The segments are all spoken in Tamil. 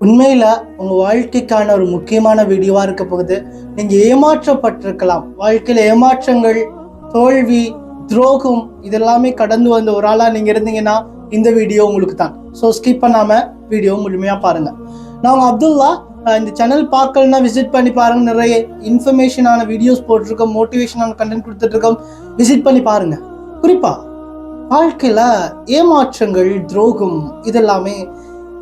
உண்மையில உங்க வாழ்க்கைக்கான ஒரு முக்கியமான வீடியோவா இருக்க போகுது. நீங்க ஏமாற்றப்பட்டிருக்கலாம். வாழ்க்கையில ஏமாற்றங்கள், தோல்வி, துரோகம் இதெல்லாமே கடந்து வந்த ஒரு ஆளா நீங்க இருந்தீங்கன்னா இந்த வீடியோ உங்களுக்கு தான். ஸோ ஸ்கிப் பண்ணாம வீடியோ முழுமையா பாருங்க. நான் உங்க அப்துல்லா. இந்த சேனல் பார்க்கலன்னா விசிட் பண்ணி பாருங்க. நிறைய இன்ஃபர்மேஷனான வீடியோஸ் போட்டிருக்கோம், மோட்டிவேஷனான கண்டென்ட் கொடுத்துட்டு இருக்கோம். விசிட் பண்ணி பாருங்க. குறிப்பா வாழ்க்கையில ஏமாற்றங்கள், துரோகம் இதெல்லாமே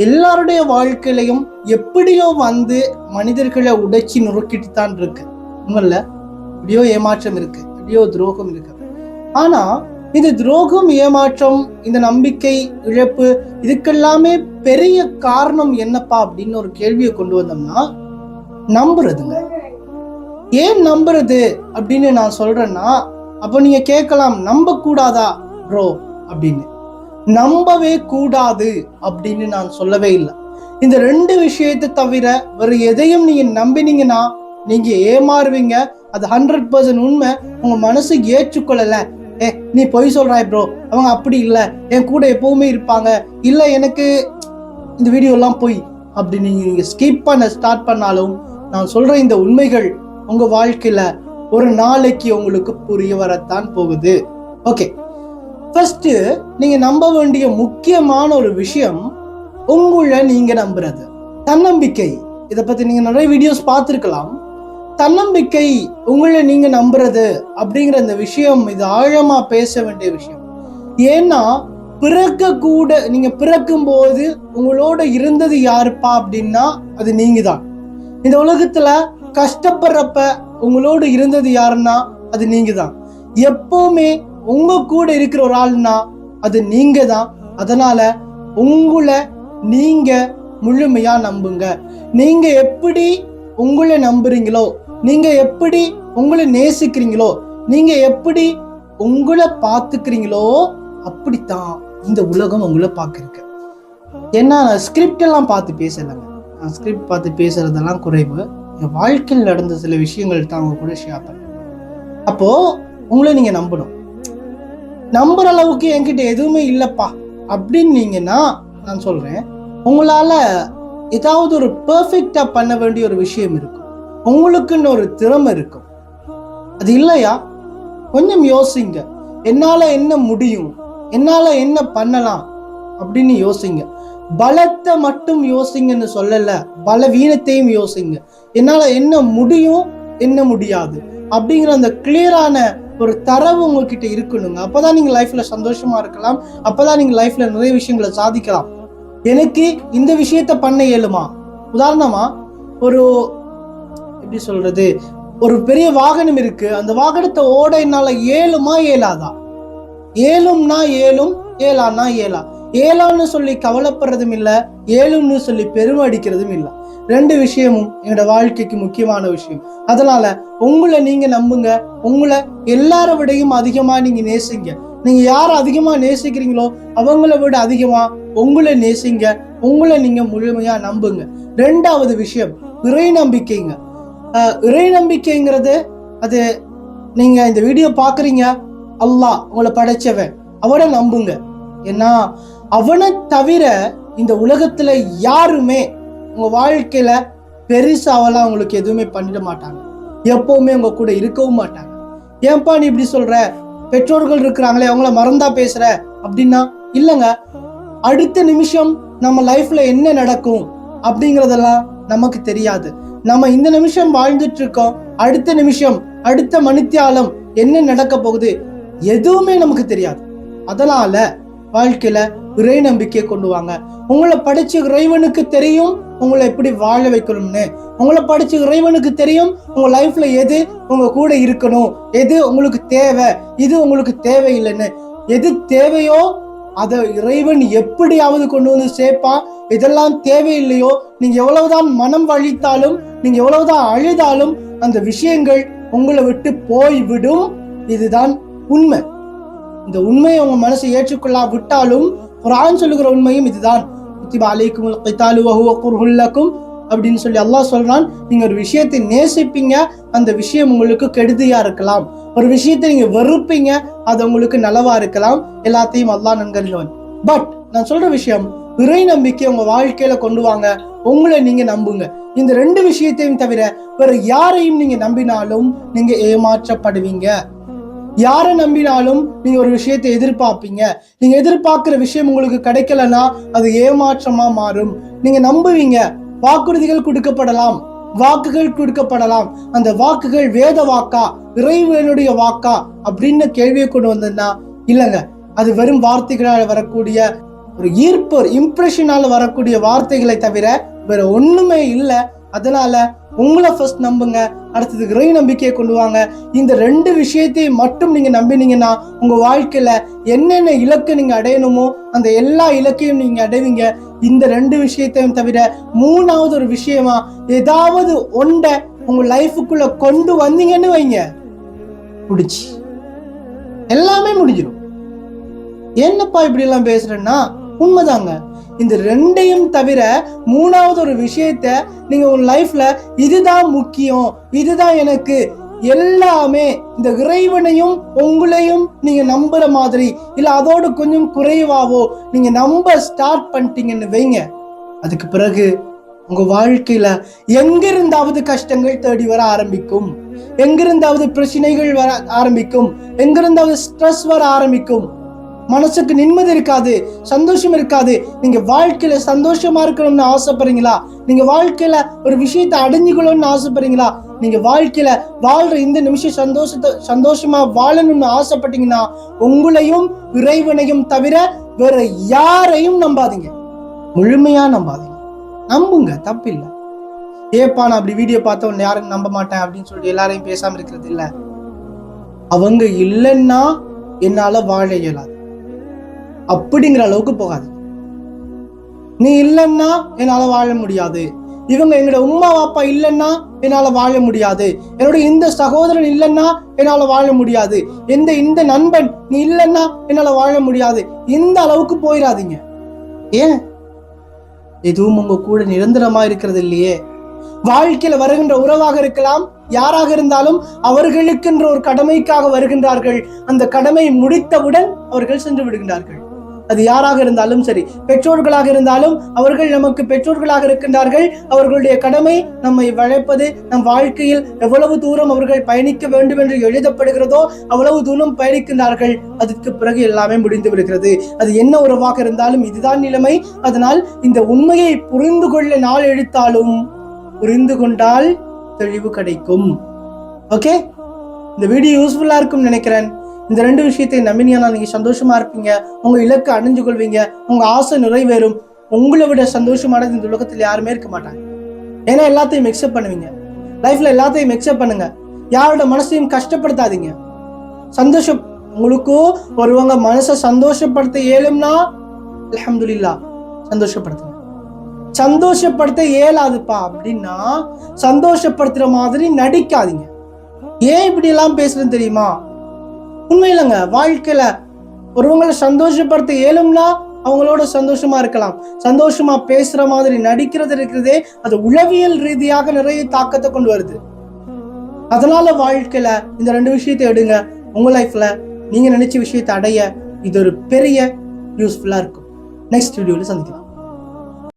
எல்லாருடைய வாழ்க்கையிலையும் எப்படியோ வந்து மனிதர்களை உடைச்சி நுறுக்கிட்டு தான் இருக்கு. உண்மையில எப்படியோ ஏமாற்றம் இருக்கு, எப்படியோ துரோகம் இருக்கு. ஆனா இந்த துரோகம், ஏமாற்றம், இந்த நம்பிக்கை இழப்பு இதுக்கெல்லாமே பெரிய காரணம் என்னப்பா அப்படின்னு ஒரு கேள்வியை கொண்டு வந்தோம்னா, நம்புறதுங்க. ஏன் நம்புறது அப்படின்னு நான் சொல்றேன்னா, அப்போ நீங்க கேட்கலாம், நம்ப கூடாதா ப்ரோ அப்படின்னு. நம்பவே கூடாது அப்படின்னு நான் சொல்லவே இல்லை. இந்த ரெண்டு விஷயத்தை தவிர வேற எதையும் நீங்க நம்பினீங்கன்னா நீங்க ஏமாறுவீங்க. அது 100% உண்மை. உங்க மனசு ஏற்றுக்கொள்ளல, நீ பொய் சொல்றாய் ப்ரோ, அவங்க அப்படி இல்லை, என் கூட எப்பவுமே இருப்பாங்க, இல்ல எனக்கு இந்த வீடியோ எல்லாம் பொய் அப்படின்னு நீங்க ஸ்கிப் பண்ண ஸ்டார்ட் பண்ணாலும், நான் சொல்ற இந்த உண்மைகள் உங்க வாழ்க்கையில ஒரு நாளைக்கு உங்களுக்கு புரிய வரத்தான் போகுது. ஓகே, ஃபர்ஸ்ட் நீங்க நம்ப வேண்டிய முக்கியமான ஒரு விஷயம் உங்களை நீங்க நம்புறது. தன்னம்பிக்கை. இதை பத்தி நீங்க நிறைய வீடியோஸ் பார்த்துருக்கலாம். தன்னம்பிக்கை, உங்களை நீங்க நம்புறது அப்படிங்கிற இந்த விஷயம், இது ஆழமா பேச வேண்டிய விஷயம். ஏன்னா நீங்க பிறக்கும் போது உங்களோட இருந்தது யாருப்பா அப்படின்னா அது நீங்க தான். இந்த உலகத்துல கஷ்டப்படுறப்ப உங்களோட இருந்தது யாருன்னா அது நீங்க தான். எப்பவுமே உங்க கூட இருக்கிற ஒரு ஆள்னா அது நீங்க தான். அதனால உங்களை நீங்க முழுமையா நம்புங்க. நீங்க எப்படி உங்களை நம்புறீங்களோ, நீங்க எப்படி உங்களை நேசிக்கிறீங்களோ, நீங்க எப்படி உங்களை பார்த்துக்கிறீங்களோ அப்படித்தான் இந்த உலகம் உங்களை பார்க்குறீங்க. ஏன்னா நான் ஸ்கிரிப்ட் எல்லாம் பார்த்து பேசலைங்க. நான் ஸ்கிரிப்ட் பார்த்து பேசுறதெல்லாம் குறைவு. என் வாழ்க்கையில் நடந்த சில விஷயங்கள் தான் அவங்க கூட ஷேர் பண்ணேன். அப்போ உங்களை நீங்க நம்பணும். நம்புற அளவுக்கு என்கிட்ட எதுவுமே இல்லப்பா அப்படின்னீங்கன்னா நான் சொல்றேன், உங்களால ஏதாவது ஒரு பெர்ஃபெக்டா பண்ண வேண்டிய ஒரு விஷயம் இருக்கும். உங்களுக்குன்னு ஒரு திறமை இருக்கும். அது இல்லையா? கொஞ்சம் யோசிங்க. என்னால என்ன முடியும், என்னால என்ன பண்ணலாம் அப்படின்னு யோசிங்க. பலத்தை மட்டும் யோசிங்கன்னு சொல்லல, பலவீனத்தையும் யோசிங்க. என்னால என்ன முடியும், என்ன முடியாது அப்படிங்கிற அந்த கிளியரான ஒரு தரவு உங்ககிட்ட இருக்கணுங்க. அப்பதான் நீங்க லைஃப்ல சந்தோஷமா இருக்கலாம். அப்பதான் நீங்க லைஃப்ல நிறைய விஷயங்களை சாதிக்கலாம். எனக்கு இந்த விஷயத்த பண்ண இயலுமா? உதாரணமா, ஒரு எப்படி சொல்றது, ஒரு பெரிய வாகனம் இருக்கு, அந்த வாகனத்தை ஓட என்னால ஏழுமா ஏலாதா? ஏழும்னா ஏழும், ஏலான்னா ஏலா. ஏலான்னு சொல்லி கவலைப்படுறதும் இல்லை, ஏழும்னு சொல்லி பெருமை அடிக்கிறதும் இல்லை. ரெண்டு விஷயமும் என்னோட வாழ்க்கைக்கு முக்கியமான விஷயம். அதனால உங்களை நீங்க நம்புங்க. உங்களை எல்லார விடையும் அதிகமா நீங்க நேசிங்க. நீங்க யாரை அதிகமா நேசிக்கிறீங்களோ அவங்கள விட அதிகமா உங்களை நேசிங்க. உங்களை நீங்க முழுமையா நம்புங்க. ரெண்டாவது விஷயம் இறை நம்பிக்கைங்க. இறை நம்பிக்கைங்கிறது, அது நீங்க இந்த வீடியோ பாக்குறீங்க, அல்லாஹ் உங்களை படைச்சவன், அவனை நம்புங்க. ஏன்னா அவனை தவிர இந்த உலகத்துல யாருமே உங்க வாழ்க்கையில பெருசாவெல்லாம் உங்களுக்கு எதுவுமே பண்ணிட மாட்டாங்க. எப்பவுமே உங்க கூட இருக்கவும் மாட்டாங்க. ஏன்பா நீ இப்படி சொல்ற, பெற்றோர்கள் இருக்கிறாங்களே அவங்கள மறந்தா பேசுற அப்படின்னா இல்லைங்க. அடுத்த நிமிஷம் நம்ம லைஃப்ல என்ன நடக்கும் அப்படிங்கறதெல்லாம் நமக்கு தெரியாது. நம்ம இந்த நிமிஷம் வாழ்ந்துட்டு இருக்கோம், அடுத்த நிமிஷம், அடுத்த மணித்தியாலம் என்ன நடக்க போகுது எதுவுமே நமக்கு தெரியாது. அதனால வாழ்க்கையில இறை நம்பிக்கை கொண்டு வாங்க. உங்களை படிச்ச இறைவனுக்கு தெரியும் உங்களை எப்படி வாழ வைக்கணும்னு. உங்களை படிச்ச இறைவனுக்கு தெரியும் உங்க லைஃப்ல எது உங்க கூட இருக்கணும், எது உங்களுக்கு தேவை, இது உங்களுக்கு தேவையில்லைன்னு. எது தேவையோ அதை இறைவன் எப்படியாவது கொண்டு வந்து சேர்ப்பா. இதெல்லாம் தேவையில்லையோ, நீங்க எவ்வளவுதான் மனம் வலித்தாலும், நீங்க எவ்வளவுதான் அழுதாலும் அந்த விஷயங்கள் உங்களை விட்டு போய்விடும். இதுதான் உண்மை. இந்த உண்மையை உங்க மனசை ஏற்றுக்கொள்ளா விட்டாலும் குர்ஆன் சொல்லுகிற உண்மையும் இதுதான். குத்திப அலைக்குமுல் கிதாலு வஹுவ குர்ஹுல் லக்கும் அப்படின்னு சொல்லி அல்லாஹ் சொல்றான். நீங்க ஒரு விஷயத்தை நேசிப்பீங்க, அந்த விஷயம் உங்களுக்கு கெடுதியா இருக்கலாம். ஒரு விஷயத்தை நீங்க வெறுப்பீங்க, அது உங்களுக்கு நலவா இருக்கலாம். எல்லாத்தையும் அல்லாஹ் நன்கறிந்தவன். பட் நான் சொல்ற விஷயம், இறை நம்பிக்கை உங்க வாழ்க்கையில கொண்டு வாங்க. உங்களை நீங்க நம்புங்க. இந்த 2 விஷயத்தையும் தவிர வேற யாரையும் நீங்க நம்பினாலும் நீங்க ஏமாற்றப்படுவீங்க. யாரை நம்பினாலும் நீங்க ஒரு விஷயத்தை எதிர்பார்ப்பீங்க. நீங்க எதிர்பார்க்கிற விஷயம் உங்களுக்கு கிடைக்கலன்னா அது ஏமாற்றமா மாறும். நீங்க நம்புவீங்க. வாக்குறுதிகள் கொடுக்கப்படலாம், வாக்குகள் கொடுக்கப்படலாம். அந்த வாக்குகள் வேத வாக்கா, இறைவனுடைய வாக்கா அப்படின்னு கேள்வியை கொண்டு வந்ததுன்னா இல்லைங்க, அது வெறும் வார்த்தைகளால் வரக்கூடிய ஒரு ஈர்ப்பு, இம்ப்ரெஷனால வரக்கூடிய வார்த்தைகளை தவிர வேற ஒண்ணுமே இல்லை. அதனால உங்களை ஃபர்ஸ்ட் நம்புங்க, அடுத்தது இறை நம்பிக்கையை கொண்டு வாங்க. இந்த 2 விஷயத்தையும் மட்டும் நீங்க நம்பினீங்கன்னா உங்க வாழ்க்கையில என்னென்ன இலக்கு நீங்க அடையணுமோ அந்த எல்லா இலக்கையும் நீங்க அடைவீங்க. இந்த 2 விஷயத்தையும் தவிர 3வது ஒரு விஷயமா ஏதாவது ஒன்றை உங்க லைஃபுக்குள்ள கொண்டு வந்தீங்கன்னு வைங்க, முடிச்சு எல்லாமே முடிஞ்சிடும். என்னப்பா இப்படி எல்லாம் பேசுறேன்னா உண்மைதாங்க. இந்த 2ஐயும் தவிர 3வது ஒரு விஷயத்த நீங்க உங்க லைஃப்ல இதுதான் முக்கியம், இதுதான் எனக்கு எல்லாமே, இந்த இறைவனையும் உங்களையும் நீங்க நம்புற மாதிரி இல்ல அதோட கொஞ்சம் குறைவாவோ நீங்க நம்ப ஸ்டார்ட் பண்ணிட்டீங்கன்னு வைங்க, அதுக்கு பிறகு உங்க வாழ்க்கையில எங்கிருந்தாவது கஷ்டங்கள் தேடி வர ஆரம்பிக்கும், எங்கிருந்தாவது பிரச்சனைகள் வர ஆரம்பிக்கும், எங்கிருந்தாவது ஸ்ட்ரெஸ் வர ஆரம்பிக்கும். மனசுக்கு நிம்மதி இருக்காது, சந்தோஷம் இருக்காது. நீங்க வாழ்க்கையில சந்தோஷமா இருக்கணும்னு ஆசைப்படுறீங்களா? நீங்க வாழ்க்கையில ஒரு விஷயத்தை அடைஞ்சுக்கணும்னு ஆசைப்படுறீங்களா? நீங்க வாழ்க்கையில வாழ்ற இந்த நிமிஷம் சந்தோஷமா வாழணும்னு ஆசைப்பட்டீங்கன்னா உங்களையும் இறைவனையும் தவிர வேற யாரையும் நம்பாதீங்க, முழுமையா நம்பாதீங்க. நம்புங்க, தப்பில்லை. ஏப்பா நான் அப்படி வீடியோ பார்த்தவன் யாரும் நம்ப மாட்டேன் அப்படின்னு சொல்லிட்டு எல்லாரையும் பேசாம இருக்கிறது இல்ல. அவங்க இல்லைன்னா என்னால வாழ இயலாது அப்படிங்கிற அளவுக்கு போகாது. நீ இல்லைன்னா என்னால வாழ முடியாது, இவங்க எங்களோட உம்மா அப்பா இல்லைன்னா என்னால வாழ முடியாது, என்னோட இந்த சகோதரன் இல்லைன்னா என்னால வாழ முடியாது, இந்த நண்பன் நீ இல்லைன்னா என்னால வாழ முடியாது, இந்த அளவுக்கு போயிடாதீங்க. ஏன்? எதுவும் உங்க கூட நிரந்தரமா இருக்கிறது இல்லையே. வாழ்க்கையில வருகின்ற உறவாக இருக்கலாம், யாராக இருந்தாலும் அவர்களுக்கென்ற ஒரு கடமைக்காக வருகின்றார்கள். அந்த கடமை முடித்தவுடன் அவர்கள் சென்று விடுகின்றார்கள். அது யாராக இருந்தாலும் சரி, பெற்றோர்களாக இருந்தாலும் அவர்கள் நமக்கு பெற்றோர்களாக இருக்கின்றார்கள். அவர்களுடைய கடமை நம்மை வளைப்பது, நம் வாழ்க்கையில் எவ்வளவு தூரம் அவர்கள் பயணிக்க வேண்டும் என்று எழுதப்படுகிறதோ அவ்வளவு தூரம் பயணிக்கின்றார்கள். அதற்கு பிறகு எல்லாமே முடிந்து விடுகிறது. அது என்ன உறவாக இருந்தாலும் இதுதான் நிலைமை. அதனால் இந்த உண்மையை புரிந்து கொள்ள நாள் எடுத்தாலும் புரிந்து கொண்டால் தெளிவு கிடைக்கும். ஓகே, இந்த வீடியோ யூஸ்ஃபுல்லா இருக்கும்னு நினைக்கிறேன். இந்த 2 விஷயத்தை நம்பினீங்கன்னா நீங்க சந்தோஷமா இருப்பீங்க, உங்க இலக்கு அணிஞ்சு கொள்வீங்க, உங்க ஆசை நிறைவேறும். உங்களை விட சந்தோஷமானது இந்த உலகத்தில் யாருமே இருக்க மாட்டாங்க. ஏன்னா எல்லாத்தையும் எக்ஸெப்ட் பண்ணுவீங்க. லைஃப்ல எல்லாத்தையும் எக்ஸெப்ட் பண்ணுங்க. யாரோட மனசையும் கஷ்டப்படுத்தாதீங்க. சந்தோஷம் உங்களுக்கும் ஒருவங்க மனசை சந்தோஷப்படுத்த இயலும்னா அல்ஹம்துலில்லாஹ் சந்தோஷப்படுத்துங்க. சந்தோஷப்படுத்த இயலாதுப்பா அப்படின்னா சந்தோஷப்படுத்துற மாதிரி நடிக்காதீங்க. ஏன் இப்படி எல்லாம் பேசுறேன்னு தெரியுமா? உண்மையிலங்க, வாழ்க்கையில ஒருவங்களை சந்தோஷப்படுத்த இயலும்னா அவங்களோட சந்தோஷமா இருக்கலாம். சந்தோஷமா பேசுற மாதிரி நடிக்கிறது இருக்கிறதே அது உளவியல் ரீதியாக நிறைய தாக்கத்தை கொண்டு வருது. அதனால வாழ்க்கையில இந்த 2 விஷயத்தை எடுங்க. உங்க லைஃப்ல நீங்க நினைச்ச விஷயத்தை அடைய இது ஒரு பெரிய யூஸ்ஃபுல்லா இருக்கும். நெக்ஸ்ட் வீடியோல சந்திக்கலாம்.